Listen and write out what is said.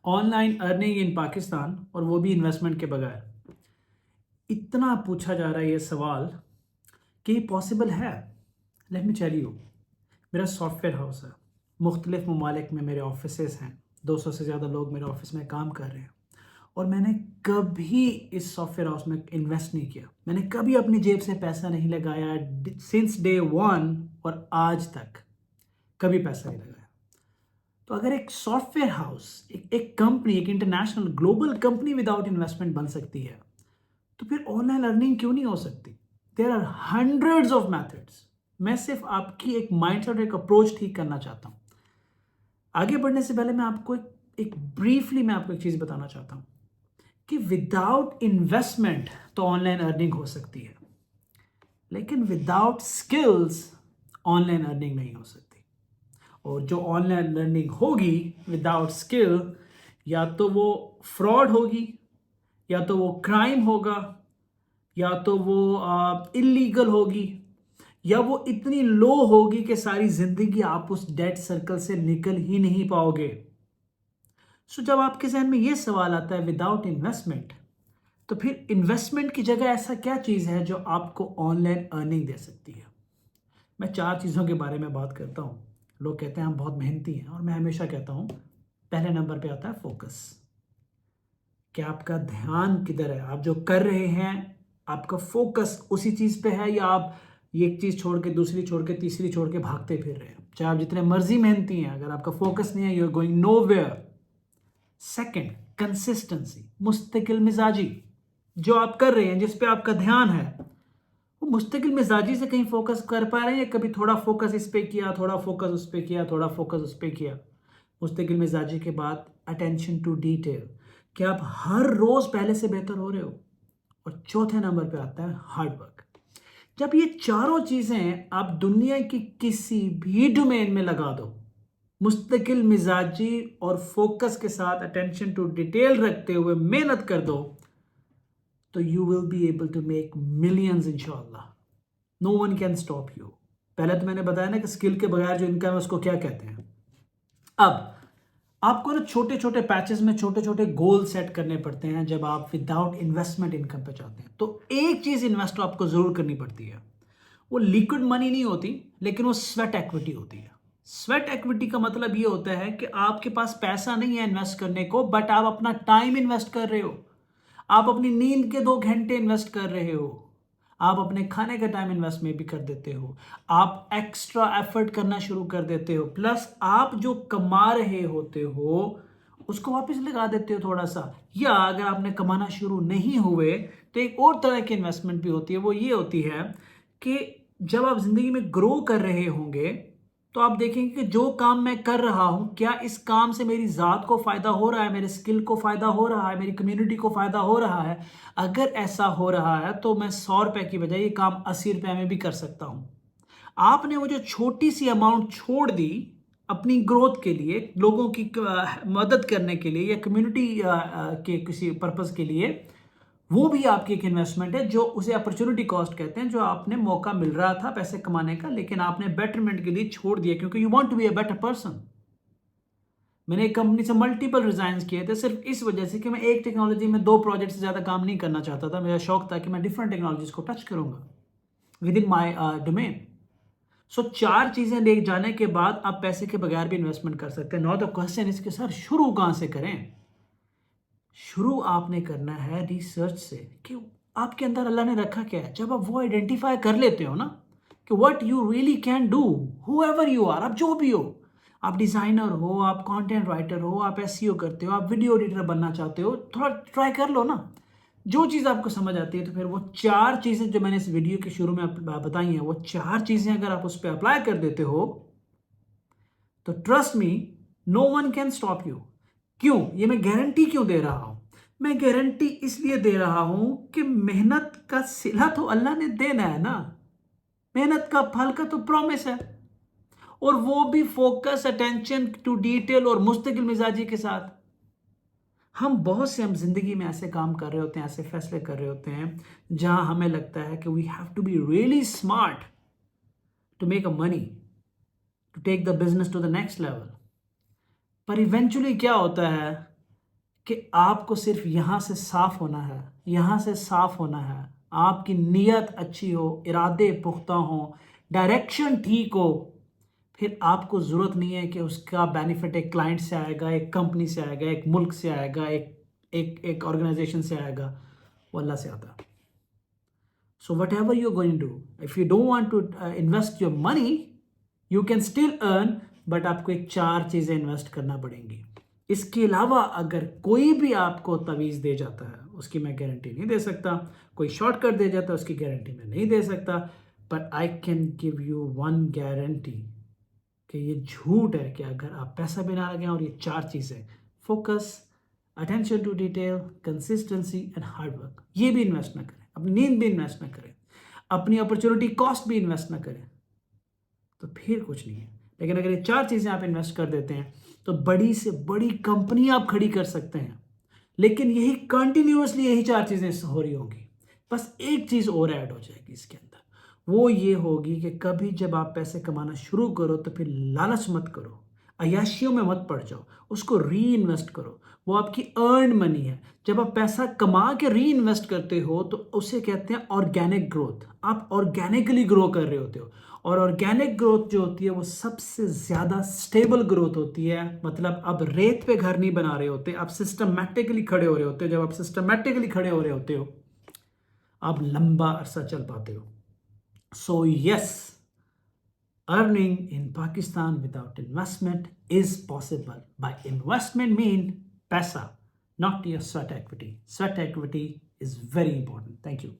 Online earning in Pakistan और वो भी इन्वेस्टमेंट के बगैर। इतना पूछा जा रहा है ये सवाल कि पॉसिबल है। लेट मी टेल यू, मेरा सॉफ्टवेयर हाउस है, मुख्तलिफ ममालिक में मेरे ऑफिसेज हैं, 200 से ज़्यादा लोग मेरे ऑफिस में काम कर रहे हैं और मैंने कभी इस सॉफ्टवेयर हाउस में इन्वेस्ट नहीं किया। मैंने कभी अपनी जेब से पैसा नहीं लगाया सिंस डे वन और आज तक कभी पैसा नहीं लगाया। तो अगर एक सॉफ्टवेयर हाउस, एक कंपनी, एक international global company without investment बन सकती है, तो फिर ऑनलाइन अर्निंग क्यों नहीं हो सकती? There are hundreds of methods. मैं सिर्फ आपकी एक माइंडसेट और एक अप्रोच ठीक करना चाहता हूं। आगे बढ़ने से पहले मैं आपको एक ब्रीफली मैं आपको एक चीज बताना चाहता हूं कि विदाउट इन्वेस्टमेंट तो ऑनलाइन अर्निंग हो सकती है, लेकिन विदाउट स्किल्स ऑनलाइन अर्निंग नहीं हो सकती। और जो ऑनलाइन लर्निंग होगी विदाउट स्किल, या तो वो फ्रॉड होगी, या तो वो क्राइम होगा, या तो वो इलीगल होगी, या वो इतनी लो होगी कि सारी जिंदगी आप उस डेट सर्कल से निकल ही नहीं पाओगे। सो जब आपके जहन में ये सवाल आता है विदाउट इन्वेस्टमेंट, तो फिर इन्वेस्टमेंट की जगह ऐसा क्या चीज़ है जो आपको ऑनलाइन अर्निंग दे सकती है? मैं 4 चीज़ों के बारे में बात करता हूँ। लोग कहते हैं हम बहुत मेहनती हैं, और मैं हमेशा कहता हूँ पहले नंबर पे आता है फोकस। कि आपका ध्यान किधर है, आप जो कर रहे हैं आपका फोकस उसी चीज़ पे है, या आप एक चीज़ छोड़ के दूसरी छोड़ के तीसरी छोड़ के भागते फिर रहे हैं। चाहे आप जितने मर्जी मेहनती हैं, अगर आपका फोकस नहीं है, you are going nowhere. Second, consistency, मुस्तकिल मिजाजी। जो आप कर रहे हैं, जिस पे आपका ध्यान है, वो मुस्तकिल मिजाजी से कहीं फोकस कर पा रहे हैं, कभी थोड़ा फोकस इस पे किया, थोड़ा फोकस उस पे किया, थोड़ा फोकस उस पे किया। मुस्तकिल मिजाजी के बाद अटेंशन टू डिटेल, कि आप हर रोज पहले से बेहतर हो रहे हो। और चौथे नंबर पे आता है हार्ड वर्क। जब ये चारों चीजें आप दुनिया की किसी भी डोमेन में लगा दो, मुस्तकिल मिजाजी और फोकस के साथ अटेंशन टू डिटेल रखते हुए मेहनत कर दो, तो you will be able to make millions इंशाल्लाह। No one can stop you. पहले तो मैंने बताया ना कि स्किल के बगैर जो इनकम है उसको क्या कहते हैं। अब आपको ना छोटे छोटे पैचेस में छोटे छोटे गोल सेट करने पड़ते हैं जब आप विदाउट इन्वेस्टमेंट इनकम पे चाहते हैं। तो एक चीज इन्वेस्ट आपको जरूर करनी पड़ती है। वो लिक्विड मनी नहीं होती, लेकिन वो स्वेट एक्विटी होती है। स्वेट एक्विटी का मतलब ये होता है कि आपके पास पैसा नहीं है इन्वेस्ट करने को, बट आप अपना टाइम इन्वेस्ट कर रहे हो, आप अपनी नींद के 2 घंटे इन्वेस्ट कर रहे हो, आप अपने खाने का टाइम इन्वेस्ट में भी कर देते हो, आप एक्स्ट्रा एफर्ट करना शुरू कर देते हो, प्लस आप जो कमा रहे होते हो उसको वापस लगा देते हो थोड़ा सा। या अगर आपने कमाना शुरू नहीं हुए तो एक और तरह की इन्वेस्टमेंट भी होती है, वो ये होती है कि जब आप जिंदगी में ग्रो कर रहे होंगे तो आप देखेंगे कि जो काम मैं कर रहा हूं, क्या इस काम से मेरी ज़ात को फ़ायदा हो रहा है, मेरे स्किल को फ़ायदा हो रहा है, मेरी कम्युनिटी को फ़ायदा हो रहा है। अगर ऐसा हो रहा है तो मैं 100 रुपए की बजाय ये काम 80 रुपए में भी कर सकता हूं। आपने वो जो छोटी सी अमाउंट छोड़ दी अपनी ग्रोथ के लिए, लोगों की मदद करने के लिए, या कम्युनिटी के किसी पर्पज़ के लिए, वो भी आपकी एक इन्वेस्टमेंट है, जो उसे अपॉर्चुनिटी कॉस्ट कहते हैं। जो आपने मौका मिल रहा था पैसे कमाने का, लेकिन आपने बेटरमेंट के लिए छोड़ दिया क्योंकि you want to be a better person. मैंने एक कंपनी से मल्टीपल रिजाइन्स किए थे सिर्फ इस वजह से कि मैं एक टेक्नोलॉजी में 2 प्रोजेक्ट से ज़्यादा काम नहीं करना चाहता था। मेरा शौक था कि मैं डिफरेंट टेक्नोलॉजीज को टच करूंगा विद इन माई डोमेन। सो 4 चीज़ें ले जाने के बाद आप पैसे के बगैर भी इन्वेस्टमेंट कर सकते हैं। नॉट द क्वेश्चन इसके सर शुरू कहाँ से करें? शुरू आपने करना है रिसर्च से कि आपके अंदर अल्लाह ने रखा क्या है। जब आप वो आइडेंटिफाई कर लेते हो ना कि what you really can do, however you are, आप जो भी हो, आप डिज़ाइनर हो, आप कंटेंट राइटर हो, आप एसईओ करते हो, आप वीडियो एडिटर बनना चाहते हो, थोड़ा ट्राई कर लो ना। जो चीज़ आपको समझ आती है, तो फिर वो 4 चीज़ें जो मैंने इस वीडियो के शुरू में बताई हैं, वो 4 चीज़ें अगर आप उस पर अप्लाई कर देते हो तो trust me, no one can stop you. क्यों? ये मैं गारंटी क्यों दे रहा हूं? मैं गारंटी इसलिए दे रहा हूं कि मेहनत का सिला तो अल्लाह ने देना है ना। मेहनत का फल का तो प्रॉमिस है, और वो भी फोकस, अटेंशन टू डिटेल और मुस्तकिल मिजाजी के साथ। हम जिंदगी में ऐसे काम कर रहे होते हैं, ऐसे फैसले कर रहे होते हैं जहां हमें लगता है कि we have to be really smart to make a money, to take the business to the next level. पर इवेंचुअली क्या होता है कि आपको सिर्फ यहाँ से साफ होना है, यहाँ से साफ होना है, आपकी नीयत अच्छी हो, इरादे पुख्ता हो, डायरेक्शन ठीक हो, फिर आपको ज़रूरत नहीं है कि उसका बेनिफिट एक क्लाइंट से आएगा, एक कंपनी से आएगा, एक मुल्क से आएगा, एक ऑर्गेनाइजेशन से आएगा, वो अल्लाह से आता है। So whatever you're going to do, if you don't want to invest your money, you can still earn, but आपको एक 4 चीज़ें इन्वेस्ट करना पड़ेंगी। इसके अलावा अगर कोई भी आपको तवीज़ दे जाता है, उसकी मैं गारंटी नहीं दे सकता, कोई शॉर्टकट दे जाता है, उसकी गारंटी मैं नहीं दे सकता, but I can give you one guarantee कि ये झूठ है कि अगर आप पैसा भी ना लगाएं और ये 4 चीज़ें, focus, attention to detail, consistency and hard work, ये भी इन्वेस्ट ना करें, अपनी नींद भी इन्वेस्ट ना करें, अपनी अपॉर्चुनिटी कॉस्ट भी इन्वेस्ट ना करें, तो फिर कुछ नहीं है। लेकिन अगर ये 4 चीज़ें आप इन्वेस्ट कर देते हैं तो बड़ी से बड़ी कंपनी आप खड़ी कर सकते हैं। लेकिन यही कंटिन्यूअसली यही 4 चीज़ें हो रही होंगी, बस एक चीज़ और ऐड हो जाएगी इसके अंदर, वो ये होगी कि कभी जब आप पैसे कमाना शुरू करो तो फिर लालच मत करो, अय्याशियों में मत पड़ जाओ, उसको री इन्वेस्ट करो। वो आपकी अर्न मनी है। जब आप पैसा कमा के री इन्वेस्ट करते हो तो उसे कहते हैं ऑर्गेनिक ग्रोथ। आप ऑर्गेनिकली ग्रो कर रहे होते हो, और ऑर्गेनिक ग्रोथ जो होती है वो सबसे ज़्यादा स्टेबल ग्रोथ होती है। मतलब आप रेत पे घर नहीं बना रहे होते, आप सिस्टमैटिकली खड़े हो रहे होते हो। जब आप सिस्टमैटिकली खड़े हो रहे होते हो आप लंबा अरसा चल पाते हो। So yes, earning in Pakistan without investment is possible. By investment mean paisa, not your sweat equity. Sweat equity is very important. Thank you.